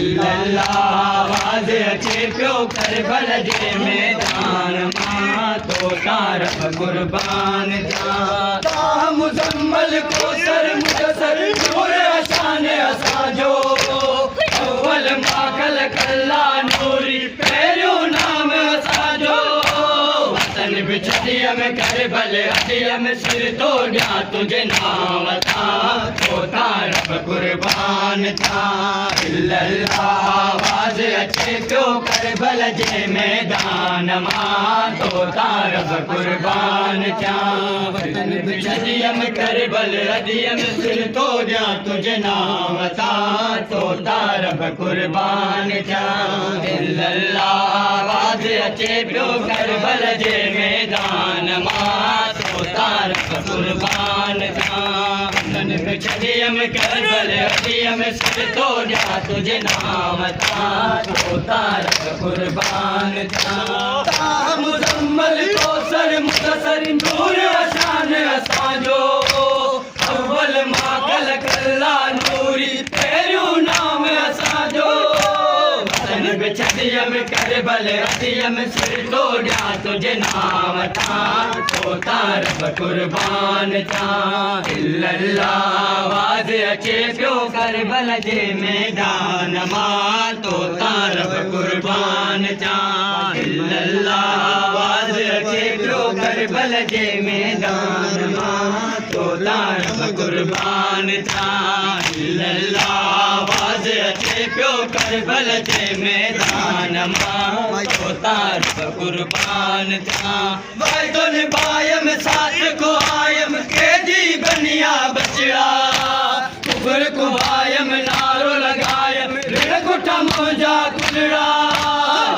इल्लल्लाह आवाज़ अचे पियो करबल जे मैदान मां तो तारफ़ कुर्बान थियां तां मुज़म्मल कोसर मुदसर नूर अशान असांजो अव्वल माखल कल्ला नूरी पहिरियों नाम असांजो वतन बि छॾियम करबल अॾियम सिर थो ॾियां तुंहिंजे नाम तां तो तारफ़ कुर्बान थियां इल्लल्लाह आवाज़ अचे पियो करबल जे मैदान मां तो तारफ़ कुर्बान थियां वतन बि छॾियम करबल अॾियम सिर थो ॾियां तुंहिंजे नाम तां तो तारफ़ कुर्बान थियां इल्लल्लाह आवाज़ अचे पियो करबल जे मैदान मां तो तारफ़ कुर्बान थियां वतन बि छॾियम करबल अॾियम सिर थो ॾियां तुंहिंजे नाम तां तो तारफ़ कुर्बान थियां तां मुज़म्मल कोसर मुदसर नूर अशान असांजो अव्वल माखल कल्ला नूरी पहिरियों नाम असांजो वतन बि छॾियम करबल अॾियम सिर थो ॾियां तुंहिंजे नाम तां तो तारफ़ कुर्बान थियां इल्लल्लाह आवाज़ अचे पियो करबल जे मैदान मां तो तारफ़ कुर्बान थियां इल्लल्लाह आवाज़ अचे पियो करबल जे मैदान मां तो तारफ़ कुर्बान थियां इल्लल्लाह आवाज़ अचे पियो करबल जे मैदान मां तो तारफ़ कुर्बान थियां वाइदो निभायम साथ को आयम केजी बनिया बचड़ा कुफर कुभायम नारो लगायम ऋण कुठा मुंहिंजा कुलड़ा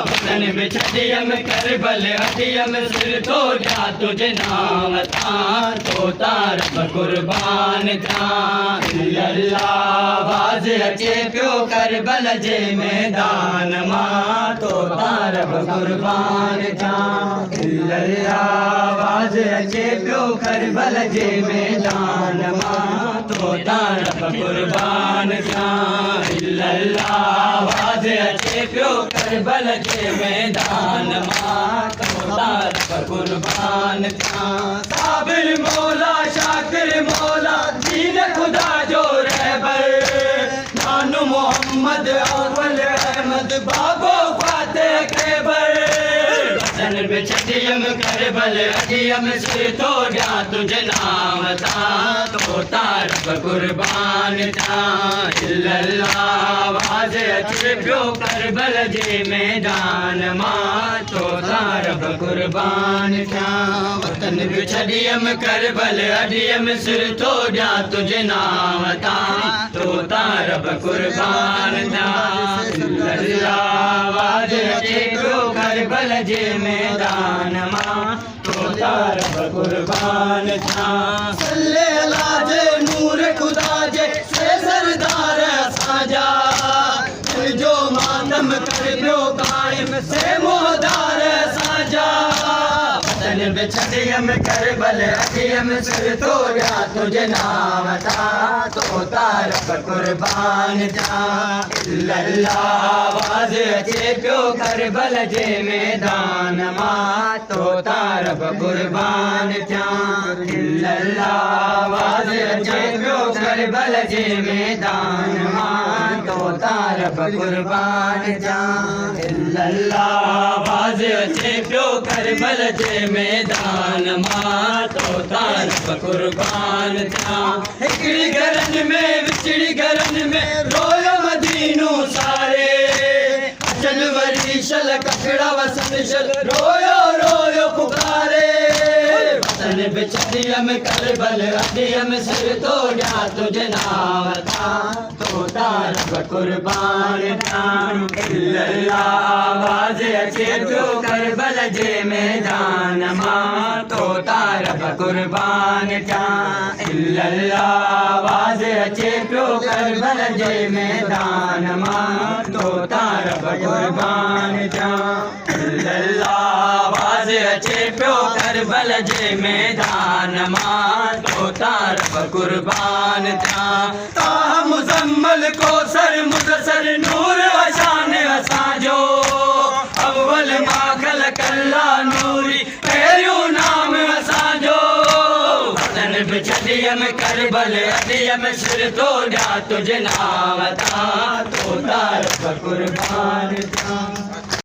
वतन बि छॾियम करबल अॾियम सिर थो ॾियां तुंहिंजे नाम तां तो तारफ़ कुर्बान थियां इल्लल्लाह आवाज़ अचे पियो करबल जे मैदान मां तो तारफ़ कुर्बान थियां इल्लल्लाह आवाज़ अचे पियो करबल जे मैदान मां तो तारफ़ कुर्बान थियां इल्लल्लाह आवाज़ अचे पियो करबल जे मैदान मां तो तारफ़ कुर्बान थियां साबिर मौला शाकिर मौला दीन खुदा जो रहबर नानू मोहम्मद अव्वल अहमद बाबो फातिह खैबर वतन बि छॾियम करबल अॾियम सिर थो ॾियां तुंहिंजे नाम तां तो तारफ़ कुर्बान थियां इल्लल्लाह आवाज़ अचे पियो करबल जे मैदान मां तो तारफ़ कुर्बान थियां वतन बि छॾियम करबल अॾियम सिर थो ॾियां तुंहिंजे नाम तां तो तारफ़ कुर्बान थियां इल्लल्लाह आवाज़ अचे पियो करबल जे मैदान मां तो तारफ़ कुर्बान थियां सल्ले अला जे नूर खुदा जे से सरदार असांजा तुंहिंजो मातम कर पियो क़ाइम से मोहदार असांजा वतन बि छॾियम करबल अॾियम सिर थो ॾियां तुंहिंजे नाम तां तो तारफ़ कुर्बान थियां इल्लल्लाह आवाज़ अचे पियो करबल जे मैदान मां तो तारफ़ कुर्बान थियां इल्लल्लाह आवाज़ अचे पियो करबल जे मैदान मां तो तारफ़ कुर्बान थियां इल्लल्लाह आवाज़ अचे पियो करबल जे मैदान मां तो तारफ़ कुर्बान थियां हिकिड़ी घरनि में विछड़ी घरनि में रोयो मदीनो सारे अचन वरी शल कखड़ा वसन शल रोयो रोयो पुकारे वतन बि छॾियम करबल अॾियम सिर थो ॾियां तुंहिंजे नाम तां तो तारफ़ कुर्बान थियां इल्लल्लाह आवाज़ अचे पियो करबल जे मैदान मां तो तारफ़ कुर्बान थियां इल्लल्लाह आवाज़ अचे पियो करबल जे मैदान मां तो तारफ़ कुर्बान थियां इल्लल्लाह आवाज़ अचे पियो करबल जे मैदान मां तो तारफ़ कुर्बान थियां तां मुज़म्मल कोसर मुदसर नूर छॾियम करबल अॾियम सिर तो ॾियां तुझे नाम तां तो तारफ़ कुर्बान थियां